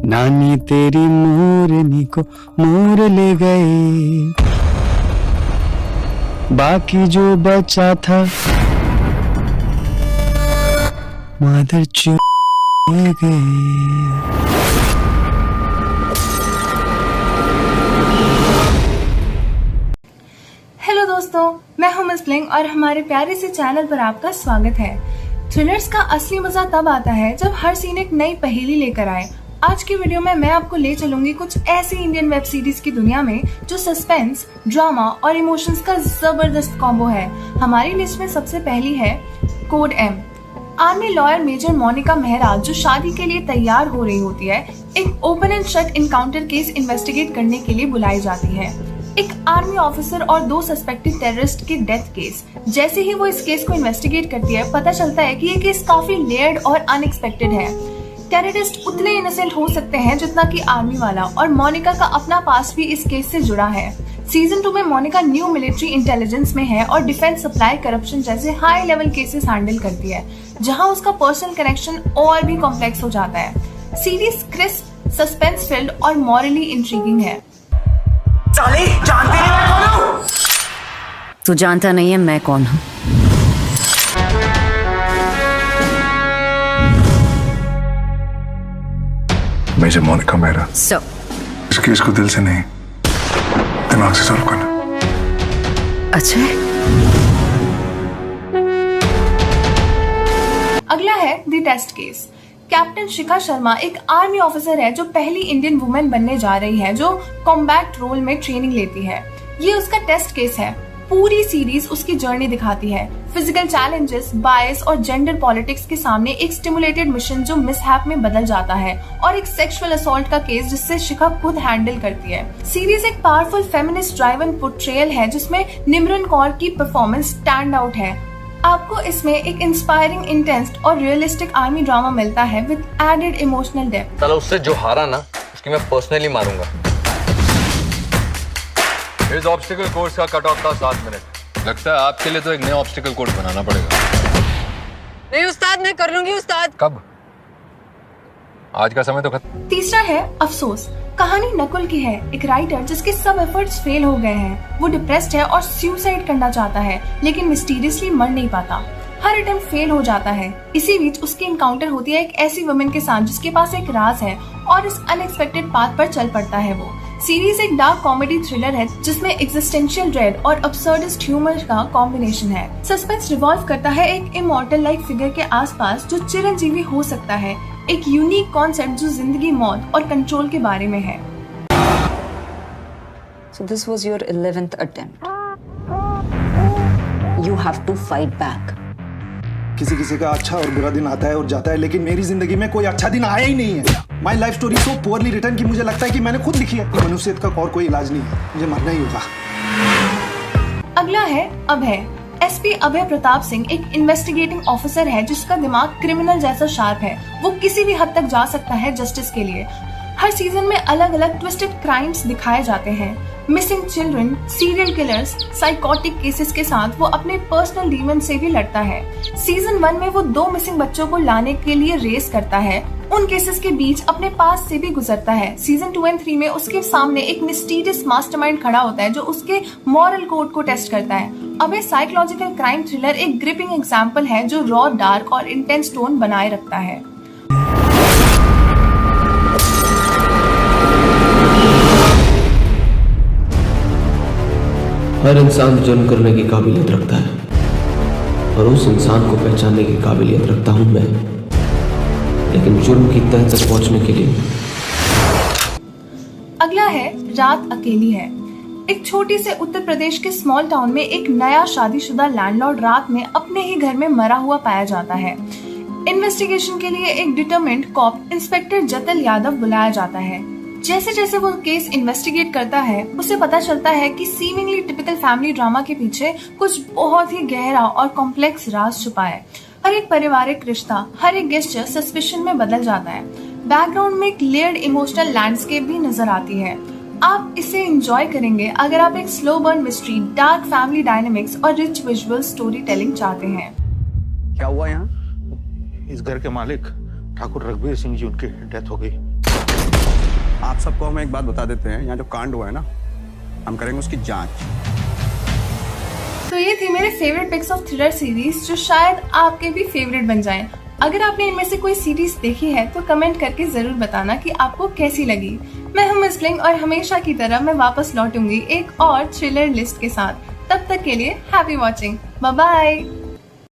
नानी तेरी मोरनी को मोर ले गए, बाकी जो बचा था मादर चुन गए। हेलो दोस्तों, मैं हूं मिस ब्लिंग और हमारे प्यारे से चैनल पर आपका स्वागत है। थ्रिलर्स का असली मजा तब आता है जब हर सीन एक नई पहेली लेकर आए। आज की वीडियो में मैं आपको ले चलूंगी कुछ ऐसी इंडियन वेब सीरीज की दुनिया में जो सस्पेंस, ड्रामा और इमोशंस का जबरदस्त कॉम्बो है। हमारी लिस्ट में सबसे पहली है code M. Army lawyer major Monika Mehra जो शादी के लिए तैयार हो रही होती है, एक open and shut encounter case investigate करने के लिए बुलाई जाती है। एक आर्मी ऑफिसर और 2 सस्पेक्टेड टेररिस्ट के डेथ केस। जैसे ही वो इस केस को इन्वेस्टिगेट करती है, पता चलता है कि ये केस काफी लेयर्ड और अनएक्सपेक्टेड है। टेररिस्ट उतने इनोसेंट हो सकते हैं जितना कि आर्मी वाला, और मोनिका का अपना पास्ट भी इस केस से जुड़ा है। सीजन 2 में मोनिका न्यू मिलिट्री इंटेलिजेंस में है और डिफेंस सप्लाई, करप्शन जैसे हाई लेवल केसेस हैंडल करती है, जहां उसका पर्सनल कनेक्शन और भी कॉम्प्लेक्स हो जाता है। सीरीज क्रिस्प, सस्पेंस फिल्ड और मॉरली इंट्रीगिंग है। साले, जानते नहीं मैं कौन हूँ? तू जानता नहीं है मैं कौन हूँ। मेजर मोनिका मेहरा। इस केस को दिल से नहीं, दिमाग से सॉल्व करना। अच्छा है। अगला है the test case. Captain Shikha Sharma एक आर्मी ऑफिसर है जो पहली इंडियन वुमेन बनने जा रही है, जो कॉम्बैट रोल में ट्रेनिंग लेती है। ये उसका टेस्ट केस है। पूरी सीरीज उसकी जर्नी दिखाती है। फिजिकल चैलेंजेस, बायस और जेंडर पॉलिटिक्स के सामने एक स्टिमुलेटेड मिशन जो मिसहैप में बदल जाता है, और एक सेक्सुअल असॉल्ट का केस जिससे शिखा खुद हैंडल करती है। सीरीज एक पावरफुल फेमिनिस्ट ड्राइवन पोर्ट्रेयल है जिसमें निमरन कौर की परफॉर्मेंस स्टैंड आउट है। आपको इसमें एक इंस्पायरिंग, इंटेंस और रियलिस्टिक आर्मी ड्रामा मिलता है विद एडेड इमोशनल डेप्थ। साला उससे जो हारा ना, उसकी मैं पर्सनली मारूंगा। इस ऑब्स्टिकल कोर्स का कट ऑफ था 7 मिनट। लगता है आपके लिए तो एक नया ऑब्स्टिकल कोर्स बनाना पड़ेगा। नहीं उस्ताद, मैं कर लूंगी उस्ताद। कब? आज का समय तो खत्म। तीसरा है अफसोस। कहानी नकुल की है, एक राइटर जिसके सब एफर्ट्स फेल हो गए हैं। वो डिप्रेस्ड है और सुसाइड करना चाहता है, लेकिन मिस्टीरियसली मर नहीं पाता। हर अटेम्प्ट फेल हो जाता है। इसी बीच उसकी इनकाउंटर होती है एक ऐसी वुमेन के साथ जिसके पास एक राज है, और इस अनएक्सपेक्टेड पाथ पर चल पड़ता है वो। सीरीज एक डार्क कॉमेडी थ्रिलर है जिसमें एग्जिस्टेंशियल ड्रेड और अब्सर्डिस्ट ह्यूमर का कॉम्बिनेशन है। सस्पेंस रिवॉल्व करता है एक इमॉर्टल लाइक फिगर के आसपास जो चिरंजीवी हो सकता है, एक यूनिक कॉन्सेप्ट जो जिंदगी, मौत और कंट्रोल के बारे में है। So this was your 11th attempt. You have to fight back. किसी किसी का अच्छा और बुरा दिन आता है और जाता है, लेकिन मेरी जिंदगी में कोई अच्छा दिन आया ही नहीं है। My life story so poorly written कि मुझे लगता है कि मैंने खुद लिखी है। मनुष्यत्व का और कोई इलाज नहीं है, मुझे मरना ही होगा। अगला है अभय। एसपी अभय प्रताप सिंह एक इन्वेस्टिगेटिंग ऑफिसर है जिसका दिमाग क्रिमिनल जैसा शार्प है। वो किसी भी हद तक जा सकता है जस्टिस के लिए। हर सीजन में अलग अलग ट्विस्टेड क्राइम्स दिखाए जाते हैं। Missing children, serial killers, psychotic cases के साथ वो अपने पर्सनल डीमन से भी लड़ता है। सीजन 1 में वो 2 मिसिंग बच्चों को लाने के लिए रेस करता है। उन केसेस के बीच अपने पास से भी गुजरता है। सीजन 2 और 3 में उसके सामने एक मिस्टीरियस मास्टरमाइंड खड़ा होता है जो उसके मॉरल कोड को टेस्ट करता है। अब ये साइकोलॉजिकल क्राइम थ्रिलर एक ग्रिपिंग एग्जाम्पल है जो रॉ, डार्क और इंटेंस टोन बनाए रखता है। हर इंसान जुर्म करने की काबिलियत रखता है, और उस इंसान को पहचानने की काबिलियत रखता हूं मैं, लेकिन जुर्म की तह तक पहुंचने के लिए। अगला है रात अकेली है। एक छोटी से उत्तर प्रदेश के स्मॉल टाउन में एक नया शादीशुदा लैंडलॉर्ड रात में अपने ही घर में मरा हुआ पाया जाता है। इन्वेस्टिगेशन के लिए एक डिटरमिन्ड कॉप इंस्पेक्टर जतल यादव बुलाया जाता है। जैसे जैसे वो केस इन्वेस्टिगेट करता है, उसे पता चलता है कि सीमिंगली टिपिकल फैमिली ड्रामा के पीछे कुछ बहुत ही गहरा और कॉम्प्लेक्स राज छुपा है। हर एक पारिवारिक रिश्ता, हर एक गेस्चर सस्पिशन में बदल जाता है। बैकग्राउंड में एक लेयर्ड इमोशनल लैंडस्केप भी नजर आती है। आप इसे एंजॉय करेंगे अगर आप एक slow burn mystery, dark family dynamics और रिच विजुअल स्टोरी टेलिंग चाहते हैं। क्या हुआ यहाँ? इस घर के मालिक ठाकुर रघुवीर सिंह जी, उनकी डेथ हो गई। आप सबको हम एक बात बता देते हैं, यहाँ जो कांड हुआ है ना, हम करेंगे उसकी जांच। तो ये थी मेरे favourite picks of thriller series जो शायद आपके भी फेवरेट बन जाएं। अगर आपने इनमें से कोई सीरीज देखी है तो कमेंट करके जरूर बताना कि आपको कैसी लगी। मैं हूं मिस ब्लिंग और हमेशा की तरह मैं वापस लौटूंगी एक और थ्रिलर लिस्ट के साथ। तब तक के लिए हैप्पी वॉचिंग, बाय बाय।